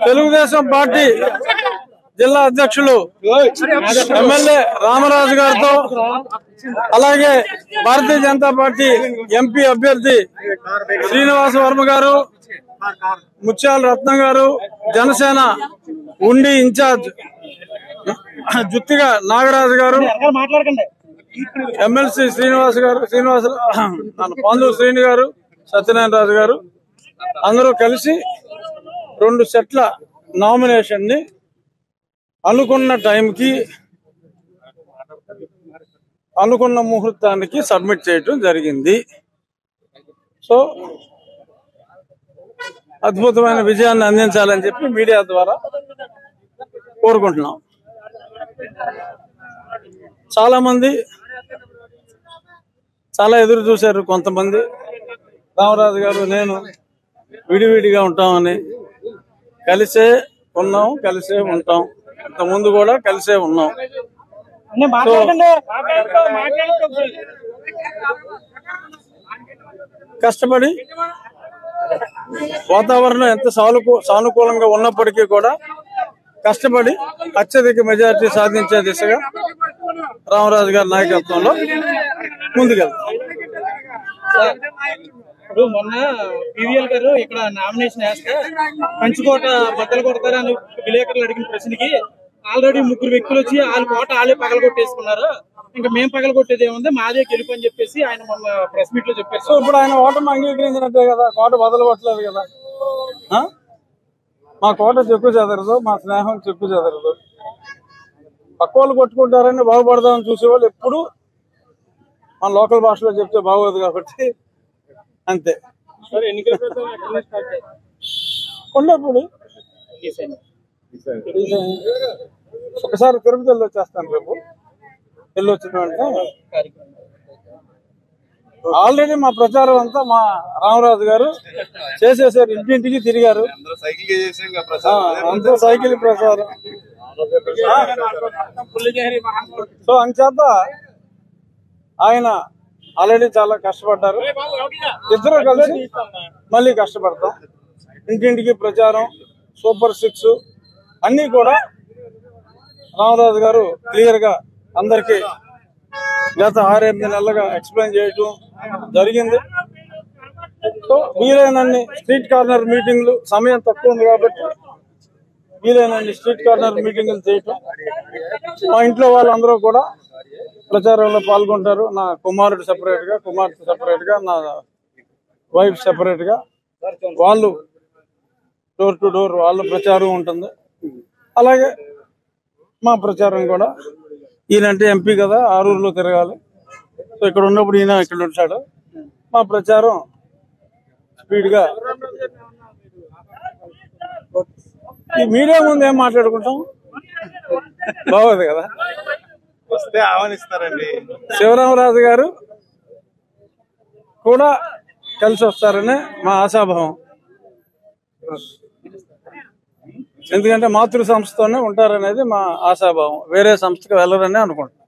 Telugu Desam party జిల్లా అధ్యక్షులు MLA Ramaraju గారితో, అలాగే భారతీయ జనతా పార్టీ ఎంపీ అభ్యర్థి శ్రీనివాస వర్మ గారు, ముత్యాల రత్నం గారు, జనసేన ఉండి ఇన్ఛార్జ్ జుత్తిగా నాగరాజు గారు, ఎమ్మెల్సీ పాందూరు శ్రీని గారు, సత్యనారాయణ రాజు గారు అందరూ కలిసి 2 సెట్ల నామినేషన్ ని అనుకున్న టైంకి, అనుకున్న ముహూర్తానికి సబ్మిట్ చేయడం జరిగింది. సో అద్భుతమైన విజయాన్ని అందించాలని చెప్పి మీడియా ద్వారా కోరుకుంటున్నాం. చాలా మంది చాలా ఎదురు చూశారు. కొంతమంది రామరాజు గారు నేను విడివిడిగా ఉంటామని. కలిసే ఉన్నాం, కలిసే ఉంటాం. ఇంత ముందు కూడా కలిసే ఉన్నాం. కష్టపడి వాతావరణం ఎంత సానుకూలంగా ఉన్నప్పటికీ కూడా కష్టపడి అత్యధిక మెజారిటీ సాధించే దిశగా రామరాజు గారి నాయకత్వంలో ముందుకెళ్తాం. ఇప్పుడు మొన్న పివిఎల్ గారు ఇక్కడ నామినేషన్ వేస్తే పంచుకోట బద్దలు కొడతారని విలేకరులు అడిగిన ప్రశ్నకి ఆల్రెడీ 3 వ్యక్తులు వచ్చి వాళ్ళ కోట వాళ్ళే పగలగొట్టేసుకున్నారు, ఇంకా మేము పగలగొట్టేది ఏముంది, మాదే గెలుపు అని చెప్పేసి ఆయన మొన్న ప్రెస్ మీట్ లో చెప్పారు. సో ఇప్పుడు ఆయన ఓటమి అంగీకరించినట్టే కదా, కోట బదలగొట్టలేదు కదా. మా కోట చెక్కు చెదరదు, మా స్నేహం చెక్కు చెదరదు. పక్క వాళ్ళు కొట్టుకుంటారని బాగుపడదామని చూసేవాళ్ళు ఎప్పుడు మన లోకల్ భాషలో చెప్తే బాగోదు కాబట్టి అంతే. కొండపూడి ఒకసారి తిరుపతి వెళ్ళి వచ్చేస్తాను. రేపు వెళ్ళి వచ్చిన వెంటనే ఆల్రెడీ మా ప్రచారం అంతా మా రామరాజు గారు చేసేసారు. ఇంటింటికి తిరిగారు, అంతా సైకిల్ ప్రచారం. సో అంచేత ఆయన ఆల్రెడీ చాలా కష్టపడ్డారు. ఇద్దరు కలిసి మళ్ళీ కష్టపడతాం. ఇంటింటికి ప్రచారం, సూపర్ 6 అన్ని కూడా రామరాజు గారు క్లియర్ గా అందరికి గత 6-8 నెలలుగా ఎక్స్ప్లెయిన్ చేయటం జరిగింది. సో వీలైనన్ని స్ట్రీట్ కార్నర్ మీటింగ్లు, సమయం తక్కువ ఉంది కాబట్టి వీలైనన్ని స్ట్రీట్ కార్నర్ మీటింగ్లు చేయటం. మా ఇంట్లో వాళ్ళందరూ కూడా ప్రచారంలో పాల్గొంటారు. నా కుమారుడు సెపరేట్ గా, కుమార్తె సెపరేట్ గా, నా వైఫ్ సెపరేట్ గా, వాళ్ళు డోర్ టు డోర్ వాళ్ళ ప్రచారం ఉంటుంది. అలాగే మా ప్రచారం కూడా. ఈయనంటే ఎంపీ కదా, ఆరూరులో తిరగాలి. సో ఇక్కడ ఉన్నప్పుడు ఈయన ఇక్కడ వచ్చాడు. మా ప్రచారం స్పీడ్ గా. ఈ మీడియా ముందు ఏం మాట్లాడుకుంటాం, బాగోదు కదా. వస్తే ఆహ్వానిస్తారండి. శివరామరాజు గారు కూడా కలిసి వస్తారని మా ఆశాభావం. ఎందుకంటే మాతృ సంస్థతోనే ఉంటారనేది మా ఆశాభావం. వేరే సంస్థకు వెళ్ళరని అనుకుంటున్నాం.